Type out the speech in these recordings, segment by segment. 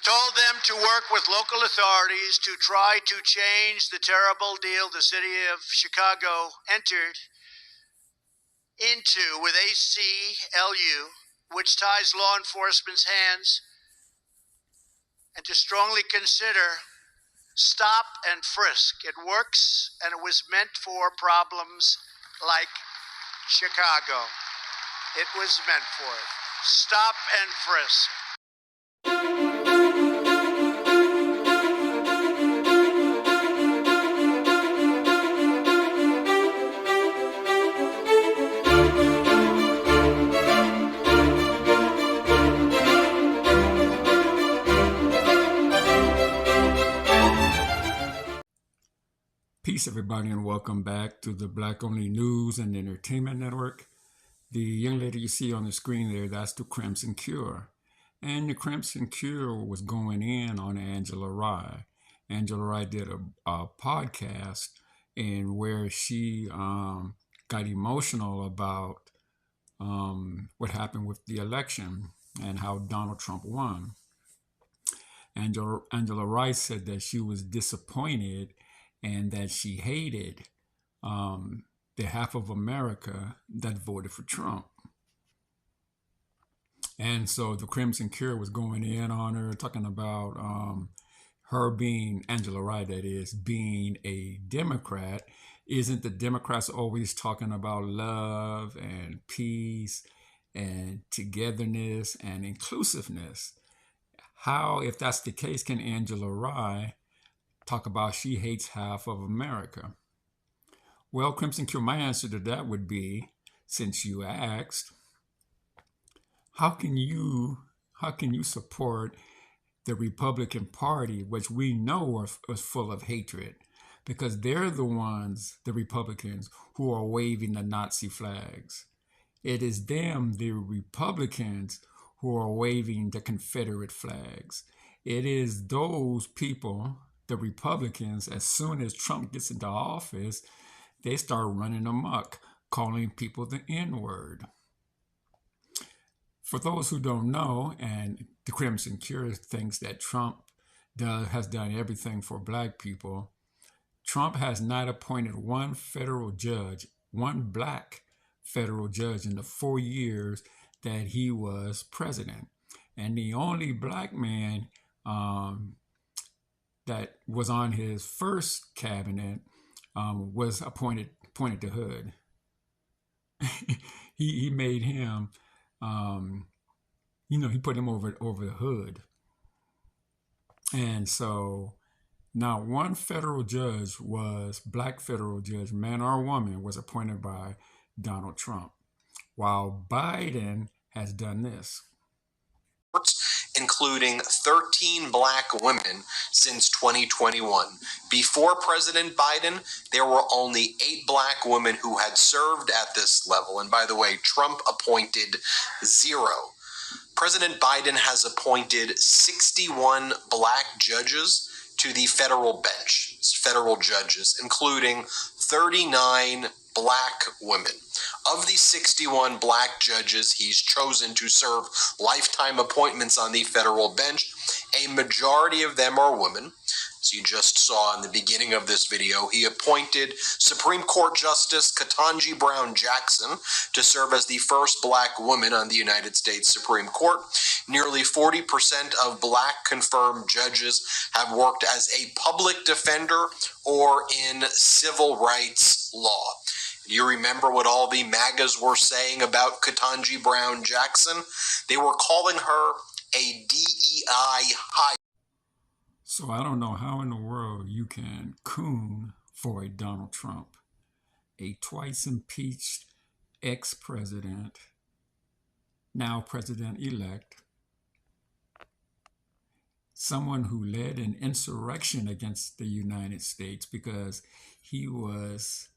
Told them to work with local authorities to try to change the terrible deal the city of Chicago entered into with ACLU, which ties law enforcement's hands, and to strongly consider stop and frisk. It works, and it was meant for problems like Chicago. It was meant for it. Stop and frisk. Peace, everybody, and welcome back to the Black Only News and Entertainment Network. The young lady you see on the screen there, that's the Crimson Cure. And the Crimson Cure was going in on Angela Rye. Angela Rye did a podcast in where she got emotional about what happened with the election and how Donald Trump won. Angela Rye said that she was disappointed and that she hated the half of America that voted for Trump. And so the Crimson Cure was going in on her, talking about her being, Angela Rye that is, being a Democrat. Isn't the Democrats always talking about love and peace and togetherness and inclusiveness? How, if that's the case, can Angela Rye talk about she hates half of America? Well, Crimson Cure, my answer to that would be, since you asked, how can you support the Republican Party, which we know is full of hatred, because they're the ones, the Republicans, who are waving the Nazi flags. It is them, the Republicans, who are waving the Confederate flags. It is those people, the Republicans, as soon as Trump gets into office, they start running amok, calling people the N-word. For those who don't know, and the Crimson Cure thinks that Trump has done everything for black people, Trump has not appointed one federal judge, one black federal judge in the 4 years that he was president. And the only black man that was on his first cabinet was appointed to Hood. he made him, he put him over the hood. And so not one federal judge black federal judge, man or woman, was appointed by Donald Trump, while Biden has done this. Including 13 black women since 2021. Before President Biden, there were only 8 black women who had served at this level. And by the way, Trump appointed 0. President Biden has appointed 61 black judges to the federal bench, federal judges, including 39 black women. Of the 61 black judges he's chosen to serve lifetime appointments on the federal bench, a majority of them are women. As you just saw in the beginning of this video, he appointed Supreme Court Justice Ketanji Brown Jackson to serve as the first black woman on the United States Supreme Court. Nearly 40% of black confirmed judges have worked as a public defender or in civil rights law. You remember what all the MAGAs were saying about Ketanji Brown Jackson? They were calling her a DEI high. So I don't know how in the world you can coon for a Donald Trump, a twice impeached ex-president, now president-elect, someone who led an insurrection against the United States because he was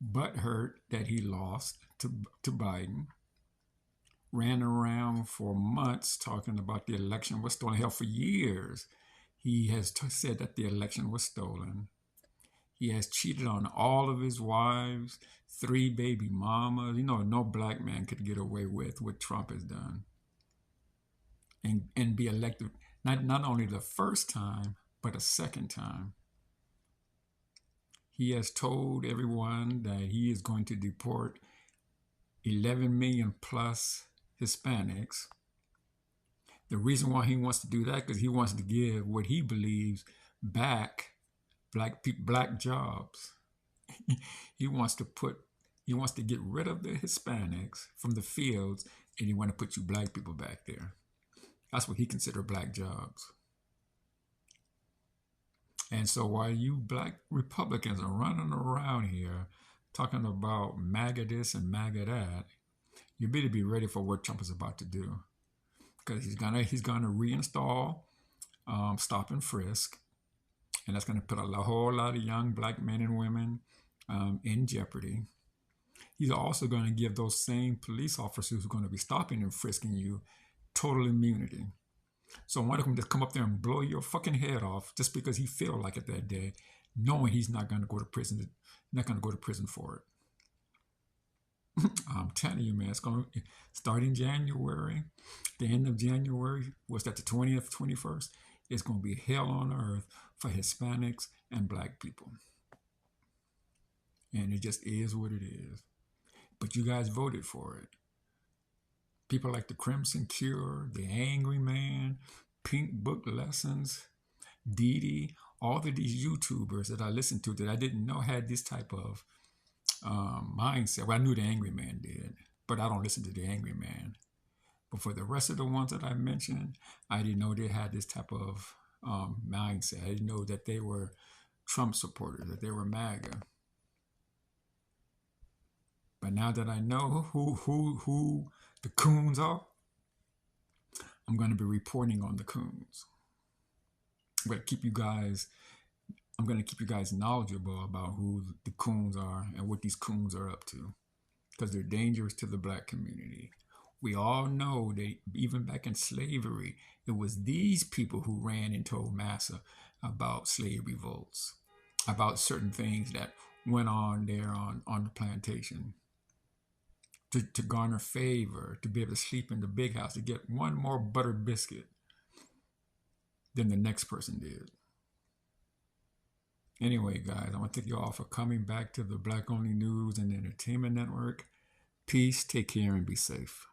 butthurt that he lost to Biden, ran around for months talking about the election was stolen. Hell, for years, he has said that the election was stolen. He has cheated on all of his wives, 3 baby mamas. No black man could get away with what Trump has done and be elected. Not only the first time, but a second time. He has told everyone that he is going to deport 11 million plus Hispanics. The reason why he wants to do that, because he wants to give what he believes back black jobs. He wants to get rid of the Hispanics from the fields, and he want to put you black people back there. That's what he considers black jobs. And so while you black Republicans are running around here talking about MAGA this and MAGA that, you better be ready for what Trump is about to do, because he's gonna reinstall stop and frisk, and that's gonna put a whole lot of young black men and women in jeopardy. He's also going to give those same police officers who are going to be stopping and frisking you total immunity. So one of them just come up there and blow your fucking head off just because he feel like it that day, knowing he's not going to go to prison, for it. I'm telling you, man, it's going to start in January. The end of January, was that the 20th, 21st? It's going to be hell on earth for Hispanics and black people. And it just is what it is. But you guys voted for it. People like the Crimson Cure, the Angry Man, Pink Book Lessons, D.O.D, all of these YouTubers that I listened to that I didn't know had this type of mindset. Well, I knew the Angry Man did, but I don't listen to the Angry Man. But for the rest of the ones that I mentioned, I didn't know they had this type of mindset. I didn't know that they were Trump supporters, that they were MAGA. But now that I know who the coons are, I'm going to be reporting on the coons. I'm going to keep you guys knowledgeable about who the coons are and what these coons are up to, because they're dangerous to the black community. We all know that even back in slavery, it was these people who ran and told massa about slave revolts, about certain things that went on there on the plantation. To garner favor, to be able to sleep in the big house, to get one more buttered biscuit than the next person did. Anyway, guys, I want to thank you all for coming back to the Black Only News and Entertainment Network. Peace, take care, and be safe.